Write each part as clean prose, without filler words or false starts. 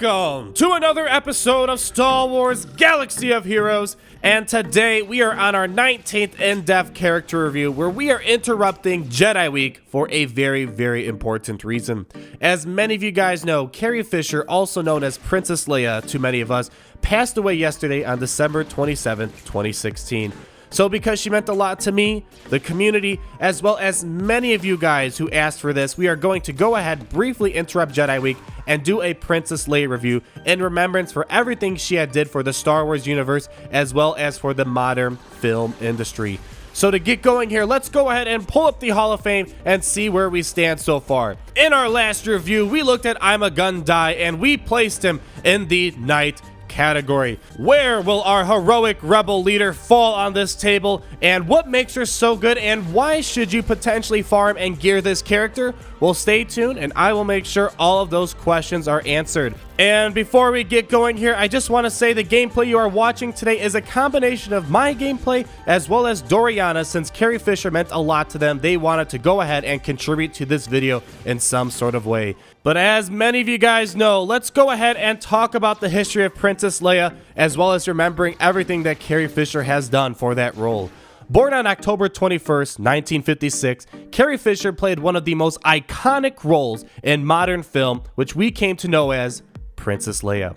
Welcome to another episode of Star Wars Galaxy of Heroes, and today we are on our 19th in-depth character review where we are interrupting Jedi Week for a very important reason. As many of you guys know, Carrie Fisher, also known as Princess Leia to many of us, passed away yesterday on December 27th, 2016. So because she meant a lot to me, the community, as well as many of you guys who asked for this, we are going to go ahead, briefly interrupt Jedi Week, and do a Princess Leia review in remembrance for everything she had did for the Star Wars universe, as well as for the modern film industry. So to get going here, let's go ahead and pull up the Hall of Fame and see where we stand so far. In our last review, we looked at ima-gun die, and we placed him in the Knight category. Where will our heroic rebel leader fall on this table, and what makes her so good, and why should you potentially farm and gear this character? Well, stay tuned and I will make sure all of those questions are answered. And before we get going here, I just want to say the gameplay you are watching today is a combination of my gameplay as well as Doriana. Since Carrie Fisher meant a lot to them, they wanted to go ahead and contribute to this video in some sort of way. But as many of you guys know, let's go ahead and talk about the history of Princess Leia, as well as remembering everything that Carrie Fisher has done for that role. Born on October 21st, 1956, Carrie Fisher played one of the most iconic roles in modern film, which we came to know as Princess Leia.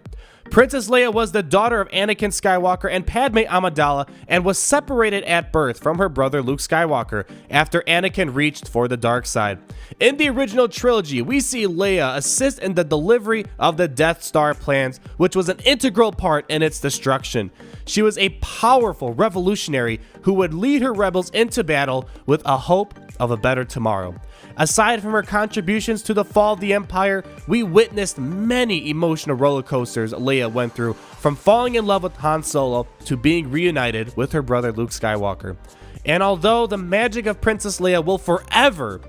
Princess Leia was the daughter of Anakin Skywalker and Padme Amidala, and was separated at birth from her brother Luke Skywalker after Anakin reached for the dark side. In the original trilogy, we see Leia assist in the delivery of the Death Star plans, which was an integral part in its destruction. She was a powerful revolutionary who would lead her rebels into battle with a hope of a better tomorrow. Aside from her contributions to the fall of the Empire, we witnessed many emotional roller coasters Leia went through, from falling in love with Han Solo to being reunited with her brother Luke Skywalker. And although the magic of Princess Leia will forever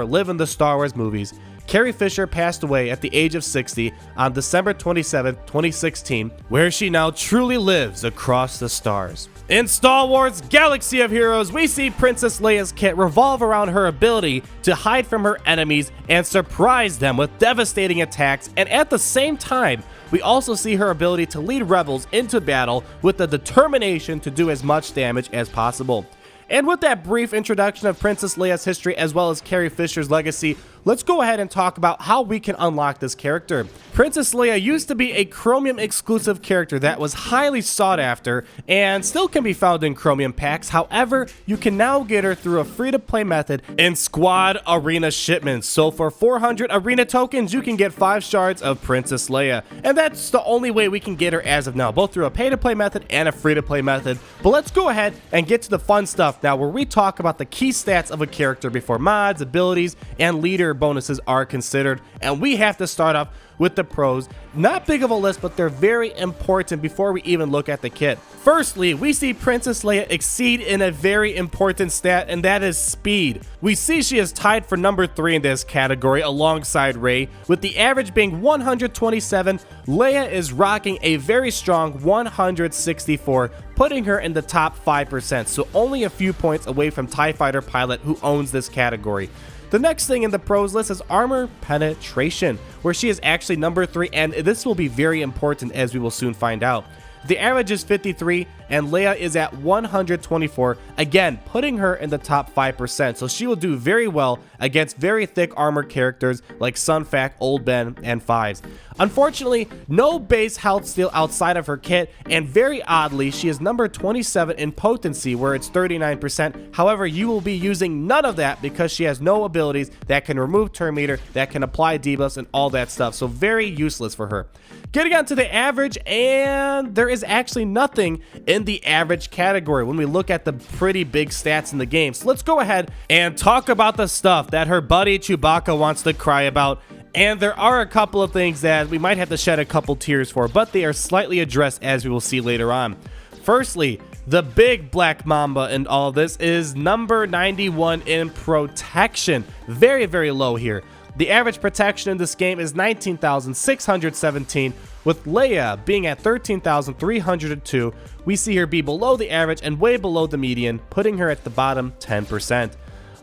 live in the Star Wars movies, Carrie Fisher passed away at the age of 60 on December 27, 2016, where she now truly lives across the stars. In Star Wars Galaxy of Heroes, we see Princess Leia's kit revolve around her ability to hide from her enemies and surprise them with devastating attacks, and at the same time, we also see her ability to lead rebels into battle with the determination to do as much damage as possible. And with that brief introduction of Princess Leia's history as well as Carrie Fisher's legacy, let's go ahead and talk about how we can unlock this character. Princess Leia used to be a Chromium exclusive character that was highly sought after and still can be found in Chromium packs. However, you can now get her through a free-to-play method in Squad Arena shipments. So for 400 Arena tokens, you can get 5 shards of Princess Leia. And that's the only way we can get her as of now, both through a pay-to-play method and a free-to-play method. But let's go ahead and get to the fun stuff now, where we talk about the key stats of a character before mods, abilities, and leader bonuses are considered. And we have to start off with the pros. Not big of a list, but they're very important before we even look at the kit. Firstly, we see Princess Leia exceed in a very important stat, and that is speed. We see she is tied for number 3 in this category alongside Rey, with the average being 127. Leia is rocking a very strong 164, putting her in the top 5%, so only a few points away from TIE Fighter Pilot, who owns this category. The next thing in the pros list is armor penetration, where she is actually number 3, and this will be very important as we will soon find out. The average is 53, and Leia is at 124, again putting her in the top 5%, so she will do very well against very thick armor characters like Sun Fac, Old Ben, and Fives. Unfortunately, no base health steal outside of her kit, and very oddly, she is number 27 in potency, where it's 39%. However, you will be using none of that because she has no abilities that can remove turn meter, that can apply debuffs, and all that stuff, so very useless for her. Getting on to the average, and there is actually nothing in the average category when we look at the pretty big stats in the game. So let's go ahead and talk about the stuff that her buddy Chewbacca wants to cry about. And there are a couple of things that we might have to shed a couple tears for, but they are slightly addressed as we will see later on. Firstly, the big black mamba in all of this is number 91 in protection. Very low here. The average protection in this game is 19,617, with Leia being at 13,302. We see her be below the average and way below the median, putting her at the bottom 10%.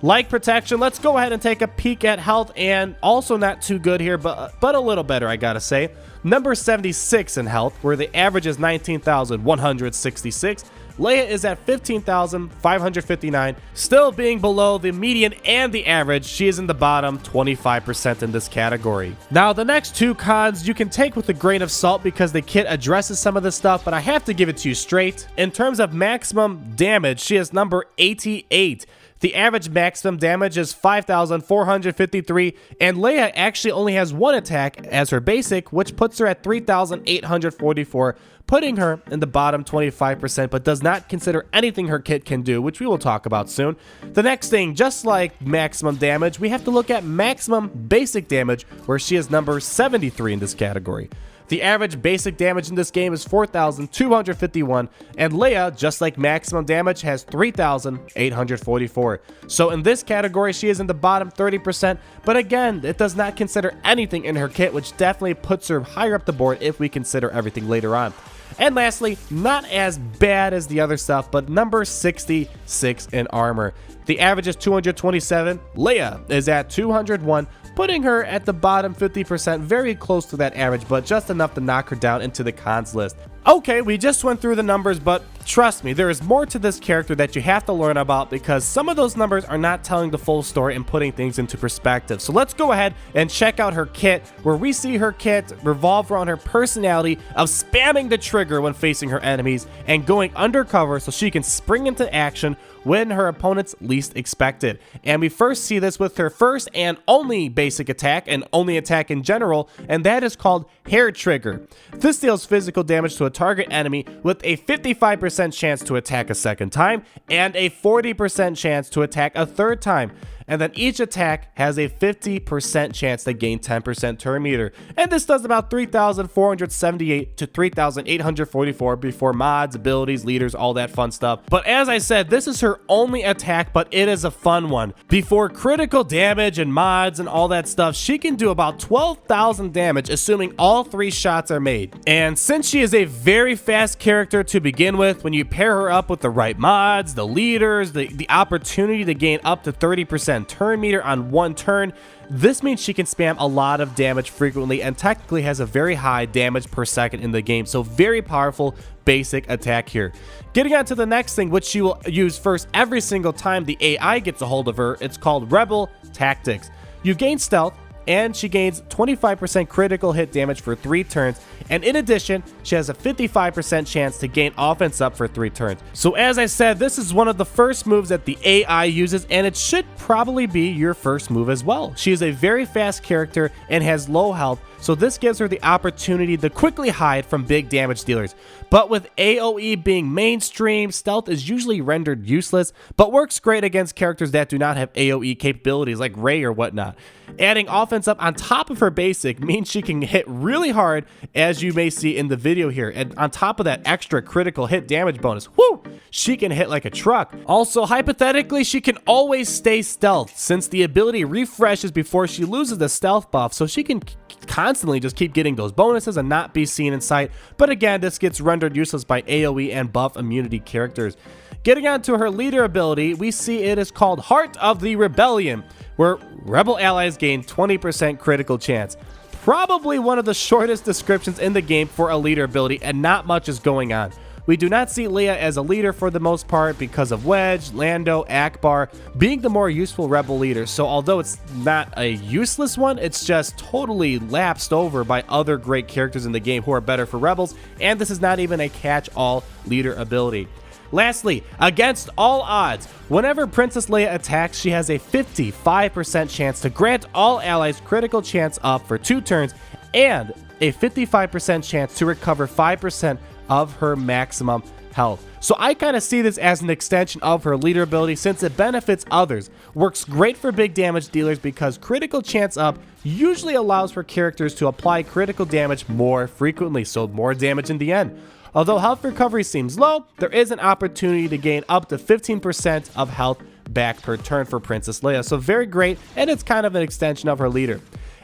Like protection, let's go ahead and take a peek at health, and also not too good here, but a little better, I gotta say. Number 76 in health, where the average is 19,166. Leia is at 15,559, still being below the median and the average. She is in the bottom 25% in this category. Now, the next two cons you can take with a grain of salt because the kit addresses some of this stuff, but I have to give it to you straight. In terms of maximum damage, she is number 88. The average maximum damage is 5,453, and Leia actually only has one attack as her basic, which puts her at 3,844, putting her in the bottom 25%, but does not consider anything her kit can do, which we will talk about soon. The next thing, just like maximum damage, we have to look at maximum basic damage, where she is number 73 in this category. The average basic damage in this game is 4,251, and Leia, just like maximum damage, has 3,844. So in this category, she is in the bottom 30%, but again, it does not consider anything in her kit, which definitely puts her higher up the board if we consider everything later on. And lastly, not as bad as the other stuff, but number 66 in armor. The average is 227. Leia is at 201, putting her at the bottom 50%, very close to that average, but just enough to knock her down into the cons list. Okay, we just went through the numbers, but trust me, there is more to this character that you have to learn about because some of those numbers are not telling the full story and putting things into perspective. So let's go ahead and check out her kit, where we see her kit revolve around her personality of spamming the trigger when facing her enemies and going undercover so she can spring into action when her opponents least expect it. And we first see this with her first and only basic attack, and only attack in general, and that is called Hair Trigger. This deals physical damage to a target enemy with a 55% chance to attack a second time and a 40% chance to attack a third time. And then each attack has a 50% chance to gain 10% turn meter. And this does about 3,478 to 3,844 before mods, abilities, leaders, all that fun stuff. But as I said, this is her only attack, but it is a fun one. Before critical damage and mods and all that stuff, she can do about 12,000 damage, assuming all 3 shots are made. And since she is a very fast character to begin with, when you pair her up with the right mods, the leaders, the opportunity to gain up to 30% turn meter on one turn, this means she can spam a lot of damage frequently and technically has a very high damage per second in the game. So very powerful basic attack here. Getting on to the next thing, which she will use first every single time the AI gets a hold of her. It's called Rebel Tactics. You gain stealth, and she gains 25% critical hit damage for 3 turns, and in addition, she has a 55% chance to gain offense up for 3 turns. So as I said, this is one of the first moves that the AI uses, and it should probably be your first move as well. She is a very fast character and has low health, so this gives her the opportunity to quickly hide from big damage dealers. But with AoE being mainstream, stealth is usually rendered useless, but works great against characters that do not have AoE capabilities like Rey or whatnot. Adding offense up on top of her basic means she can hit really hard, as you may see in the video here, and on top of that extra critical hit damage bonus, whoo, she can hit like a truck. Also, hypothetically, she can always stay stealth, since the ability refreshes before she loses the stealth buff, so she can constantly just keep getting those bonuses and not be seen in sight. But again, this gets rendered useless by AoE and buff immunity characters. Getting on to her leader ability, we see it is called Heart of the Rebellion, where rebel allies gain 20% critical chance. Probably one of the shortest descriptions in the game for a leader ability, and not much is going on. We do not see Leia as a leader for the most part because of Wedge, Lando, Akbar being the more useful rebel leaders. So although it's not a useless one, it's just totally lapsed over by other great characters in the game who are better for rebels, and this is not even a catch-all leader ability. Lastly, against all odds, whenever Princess Leia attacks, she has a 55% chance to grant all allies critical chance up for 2 turns and a 55% chance to recover 5% of her maximum health. So I kind of see this as an extension of her leader ability since it benefits others. Works great for big damage dealers because critical chance up usually allows for characters to apply critical damage more frequently, so more damage in the end. Although health recovery seems low, there is an opportunity to gain up to 15% of health back per turn for Princess Leia, so very great, and it's kind of an extension of her leader.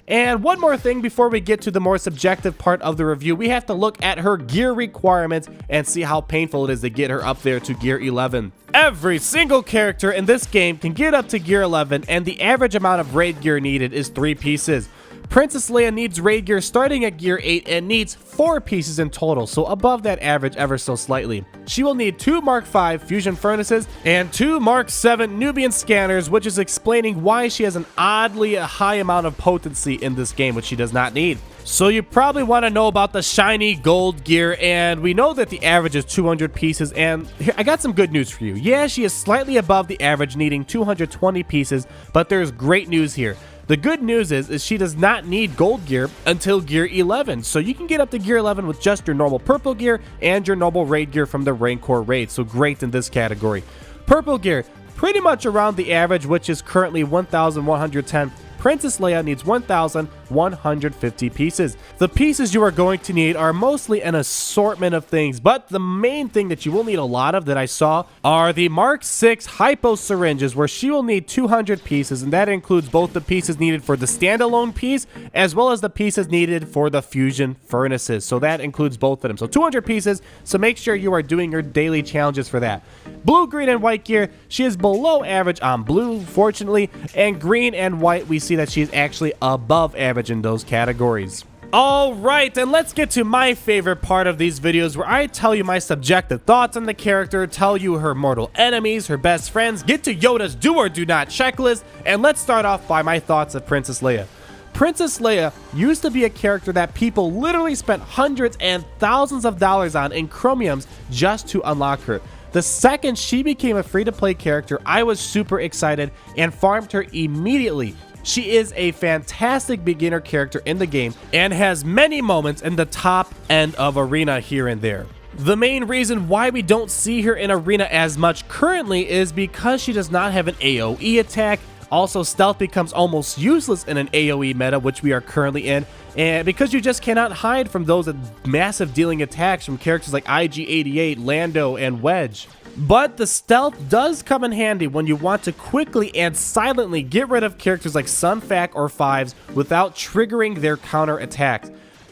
And one more thing before we get to the more subjective part of the review, we have to look at her gear requirements and see how painful it is to get her up there to gear 11. Every single character in this game can get up to gear 11, and the average amount of raid gear needed is 3 pieces. Princess Leia needs raid gear starting at gear 8 and needs 4 pieces in total, so above that average ever so slightly. She will need 2 Mark V fusion furnaces and 2 Mark VII Nubian scanners, which is explaining why she has an oddly high amount of potency in this game, which she does not need. So you probably want to know about the shiny gold gear, and we know that the average is 200 pieces, and here, I got some good news for you. Yeah, she is slightly above the average, needing 220 pieces, but there's great news here. The good news is she does not need gold gear until gear 11, so you can get up to gear 11 with just your normal purple gear and your normal raid gear from the Rancor raid, so great in this category. Purple gear, pretty much around the average, which is currently 1,110. Princess Leia needs 1,150 pieces. The pieces you are going to need are mostly an assortment of things, but the main thing that you will need a lot of that I saw are the Mark VI hypo syringes, where she will need 200 pieces, and that includes both the pieces needed for the standalone piece as well as the pieces needed for the fusion furnaces. So that includes both of them. So 200 pieces, so make sure you are doing your daily challenges for that. Blue, green, and white gear, she is below average on blue, fortunately, and green and white, we see that she is actually above average in those categories. Alright, and let's get to my favorite part of these videos, where I tell you my subjective thoughts on the character, tell you her mortal enemies, her best friends, get to Yoda's do or do not checklist, and let's start off by my thoughts of Princess Leia. Princess Leia used to be a character that people literally spent hundreds and thousands of dollars on in chromiums just to unlock her. The second she became a free-to-play character, I was super excited and farmed her immediately. She is a fantastic beginner character in the game and has many moments in the top end of Arena here and there. The main reason why we don't see her in Arena as much currently is because she does not have an AoE attack. Also, stealth becomes almost useless in an AoE meta, which we are currently in, and because you just cannot hide from those massive dealing attacks from characters like IG-88, Lando, and Wedge. But the stealth does come in handy when you want to quickly and silently get rid of characters like Sunfac or Fives without triggering their counter attacks.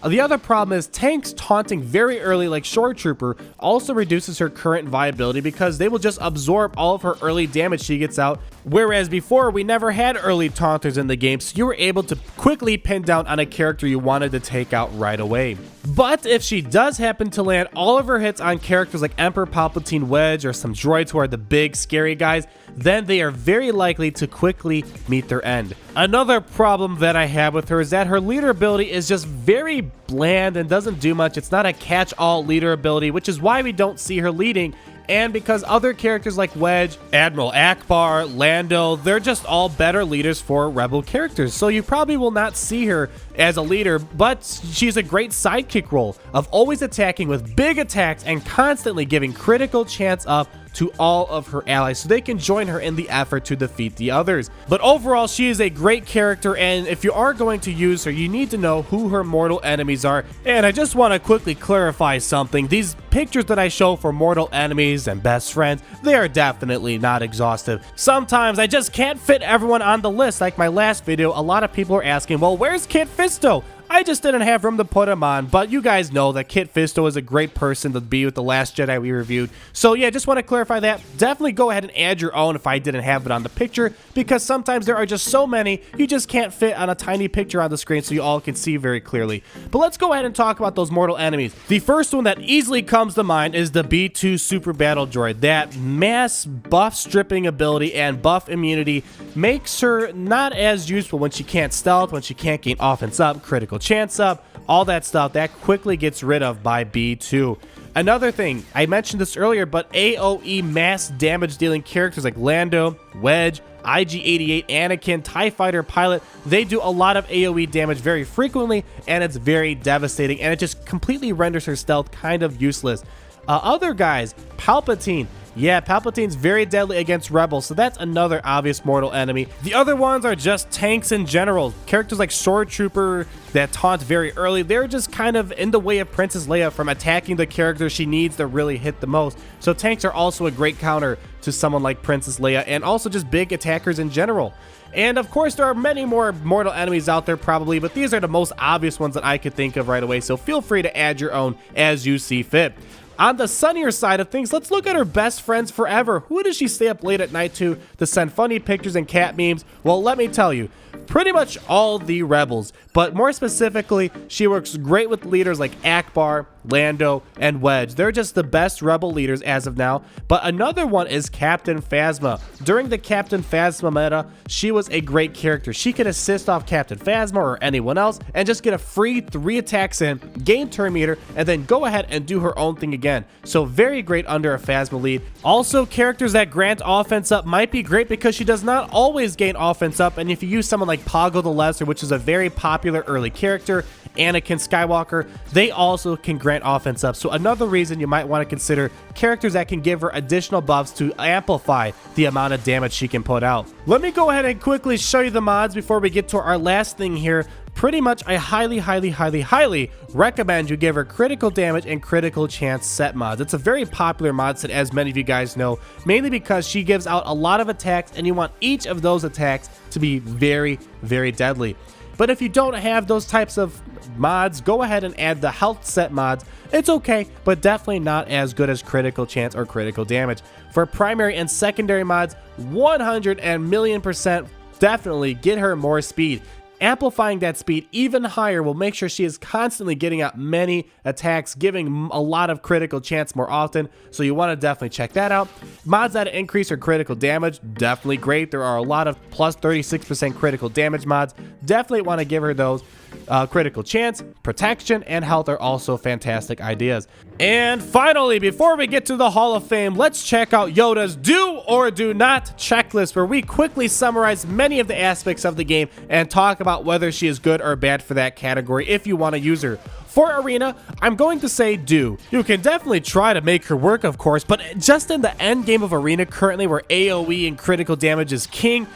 The other problem is tanks taunting very early, like Shore Trooper, also reduces her current viability because they will just absorb all of her early damage she gets out, whereas before we never had early taunters in the game, so you were able to quickly pin down on a character you wanted to take out right away. But if she does happen to land all of her hits on characters like Emperor Palpatine, Wedge, or some droids who are the big scary guys, then they are very likely to quickly meet their end. Another problem that I have with her is that her leader ability is just very bland and doesn't do much. It's not a catch-all leader ability, which is why we don't see her leading, and because other characters like Wedge, Admiral Akbar, Lando, they're just all better leaders for Rebel characters. So you probably will not see her as a leader, but she's a great sidekick role of always attacking with big attacks and constantly giving critical chance up to all of her allies so they can join her in the effort to defeat the others. But overall, she is a great character, and if you are going to use her, you need to know who her mortal enemies are. And I just want to quickly clarify something. These pictures that I show for mortal enemies and best friends, they are definitely not exhaustive. Sometimes I just can't fit everyone on the list. Like my last video, a lot of people are asking, well, where's Kit Fisto? I just didn't have room to put him on, but you guys know that Kit Fisto is a great person to be with the last Jedi we reviewed. So yeah, just want to clarify that. Definitely go ahead and add your own if I didn't have it on the picture, because sometimes there are just so many, you just can't fit on a tiny picture on the screen so you all can see very clearly. But let's go ahead and talk about those mortal enemies. The first one that easily comes to mind is the B2 Super Battle Droid. That mass buff stripping ability and buff immunity makes her not as useful when she can't stealth, when she can't gain offense up, critical chance up, all that stuff. That quickly gets rid of by B2. Another thing, I mentioned this earlier, but AoE mass damage dealing characters like Lando, Wedge, IG-88, Anakin, TIE Fighter pilot, they do a lot of AoE damage very frequently, and it's very devastating, and it just completely renders her stealth kind of useless. Other guys, Palpatine, Yeah, Palpatine's very deadly against rebels, so that's another obvious mortal enemy. The other ones are just tanks in general. Characters like Sword Trooper that taunt very early, they're just kind of in the way of Princess Leia from attacking the character she needs to really hit the most. So tanks are also a great counter to someone like Princess Leia, and also just big attackers in general. And of course, there are many more mortal enemies out there probably, but these are the most obvious ones that I could think of right away, so feel free to add your own as you see fit. On the sunnier side of things, let's look at her best friends forever. Who does she stay up late at night to send funny pictures and cat memes? Well, let me tell you, pretty much all the rebels, but more specifically, she works great with leaders like Akbar, Lando, and Wedge. They're just the best rebel leaders as of now. But another one is Captain Phasma. During the Captain Phasma meta, she was a great character. She could assist off Captain Phasma or anyone else and just get a free 3 attacks in, gain turn meter, and then go ahead and do her own thing again. So very great under a Phasma lead. Also, characters that grant offense up might be great because she does not always gain offense up, and if you use someone like Poggle the Lesser, which is a very popular early character, Anakin Skywalker, they also can grant offense up. So another reason you might want to consider characters that can give her additional buffs to amplify the amount of damage she can put out. Let me go ahead and quickly show you the mods before we get to our last thing here. Pretty much, I highly recommend you give her critical damage and critical chance set mods. It's a very popular mod set, as many of you guys know, mainly because she gives out a lot of attacks and you want each of those attacks to be very, very deadly. But if you don't have those types of mods, go ahead and add the health set mods. It's okay, but definitely not as good as critical chance or critical damage. For primary and secondary mods, 100,000,000% definitely get her more speed. Amplifying that speed even higher will make sure she is constantly getting out many attacks, giving a lot of critical chance more often, so you want to definitely check that out. Mods that increase her critical damage, definitely great. There are a lot of plus 36% critical damage mods. Definitely want to give her those. Critical chance, protection, and health are also fantastic ideas. And finally, before we get to the Hall of Fame, let's check out Yoda's do or do not checklist, where we quickly summarize many of the aspects of the game and talk about whether she is good or bad for that category if you want to use her. For Arena, I'm going to say do. You can definitely try to make her work, of course, but just in the end game of Arena currently, where AoE and critical damage is king,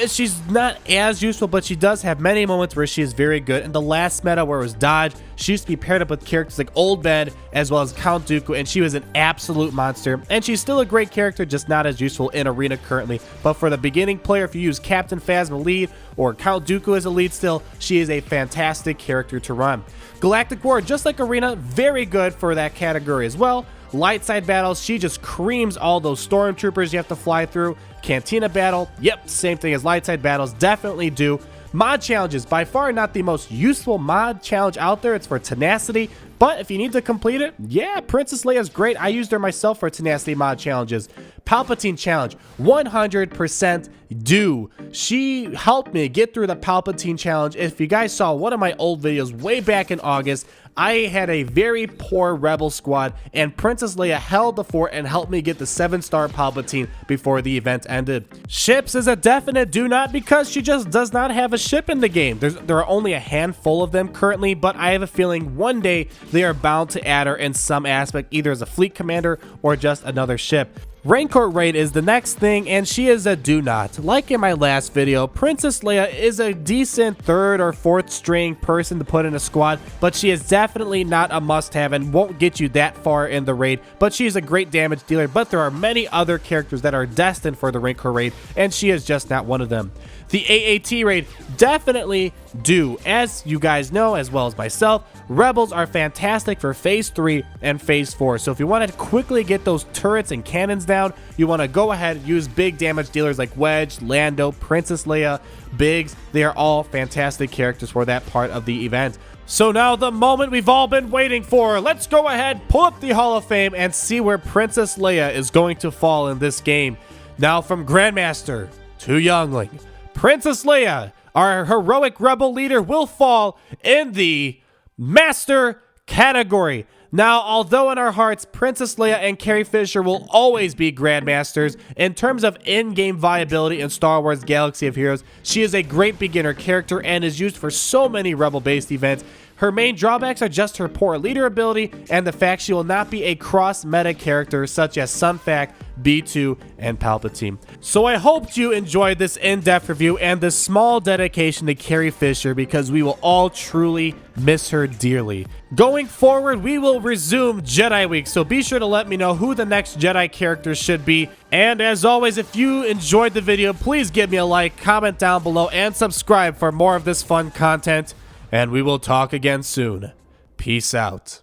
she's not as useful, but she does have many moments where she is very good. In the last meta where it was Dodge, she used to be paired up with characters like Old Ben as well as Count Dooku, and she was an absolute monster. And she's still a great character, just not as useful in Arena currently. But for the beginning player, if you use Captain Phasma lead or Count Dooku as a lead still, she is a fantastic character to run. Galactic War, just like Arena, very good for that category as well. Light side battles, she just creams all those stormtroopers you have to fly through. Cantina battle, yep, same thing as light side battles, definitely do. Mod challenges, by far not the most useful mod challenge out there. It's for tenacity, but if you need to complete it, yeah, Princess Leia is great. I used her myself for tenacity mod challenges. Palpatine challenge, 100% do. She helped me get through the Palpatine challenge. If you guys saw one of my old videos way back in August, I had a very poor rebel squad, and Princess Leia held the fort and helped me get the 7-star Palpatine before the event ended. Ships is a definite do not, because she just does not have a ship in the game. There are only a handful of them currently, but I have a feeling one day they are bound to add her in some aspect, either as a fleet commander or just another ship. Rancor Raid is the next thing, and she is a do not. Like in my last video, Princess Leia is a decent 3rd or 4th string person to put in a squad, but she is definitely not a must-have and won't get you that far in the raid, but she is a great damage dealer. But there are many other characters that are destined for the Rancor Raid, and she is just not one of them. The AAT raid, definitely do. As you guys know, as well as myself, Rebels are fantastic for Phase 3 and Phase 4. So if you want to quickly get those turrets and cannons down, you want to go ahead and use big damage dealers like Wedge, Lando, Princess Leia, Biggs. They are all fantastic characters for that part of the event. So now the moment we've all been waiting for. Let's go ahead, pull up the Hall of Fame, and see where Princess Leia is going to fall in this game. Now from Grandmaster to Youngling, Princess Leia, our heroic rebel leader, will fall in the Master category. Now, although in our hearts, Princess Leia and Carrie Fisher will always be Grandmasters, in terms of in-game viability in Star Wars Galaxy of Heroes, she is a great beginner character and is used for so many rebel-based events. Her main drawbacks are just her poor leader ability and the fact she will not be a cross-meta character such as Sun Fac, B2, and Palpatine. So I hoped you enjoyed this in-depth review and this small dedication to Carrie Fisher, because we will all truly miss her dearly. Going forward, we will resume Jedi Week, so be sure to let me know who the next Jedi characters should be. And as always, if you enjoyed the video, please give me a like, comment down below, and subscribe for more of this fun content. And we will talk again soon. Peace out.